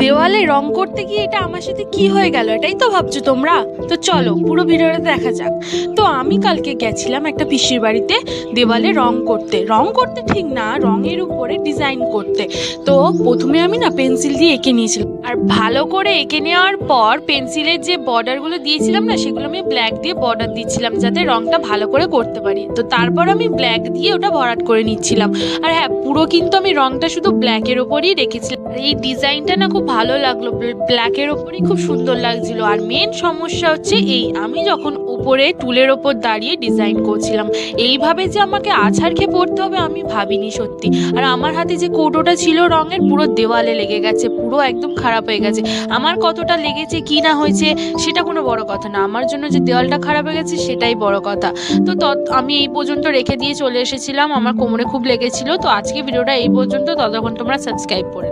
দেওয়ালে রং করতে গিয়ে এটা আমার সাথে কি হয়ে গেল, এটাই তো ভাবছো তোমরা? তো চলো পুরো ভিডিওটা দেখা যাক। তো আমি কালকে গেছিলাম একটা পিসির বাড়িতে দেওয়ালে রং করতে ঠিক না, রঙের উপরে ডিজাইন করতে। তো প্রথমে আমি না পেন্সিল দিয়ে এঁকে নিয়েছিলাম, আর ভালো করে এঁকে নেওয়ার পর পেন্সিলের যে বর্ডারগুলো দিয়েছিলাম না, সেগুলো আমি ব্ল্যাক দিয়ে বর্ডার দিচ্ছিলাম যাতে রংটা ভালো করে করতে পারি। তো তারপর আমি ব্ল্যাক দিয়ে ওটা ভরাট করে নিচ্ছিলাম। আর হ্যাঁ, পুরো কিন্তু আমি রংটা শুধু ব্ল্যাকের ওপরই রেখেছিলাম। আর এই ডিজাইনটা না খুব ভালো লাগলো, ব্ল্যাকের ওপরই খুব সুন্দর লাগছিল। আর মেন সমস্যা হচ্ছে আমি যখন উপরে টুলের ওপর দাঁড়িয়ে ডিজাইন করছিলাম, এইভাবে যে আমাকে আছাড় খেয়ে পড়তে হবে আমি ভাবিনি সত্যি। আর আমার হাতে যে কৌটোটা ছিল রঙের, পুরো দেওয়ালে লেগে গেছে, পুরো একদম খারাপ হয়ে গেছে। আমার কতটা লেগেছে কি না হয়েছে সেটা কোনো বড় কথা না, আমার জন্য যে দেওয়ালটা খারাপ হয়ে গেছে সেটাই বড় কথা। তো আমি এই পর্যন্ত রেখে দিয়ে চলে এসেছিলাম, আমার কোমরে খুব লেগেছিল। তো আজকে ভিডিওটা এই পর্যন্ত, ততক্ষণ তোমরা সাবস্ক্রাইব করে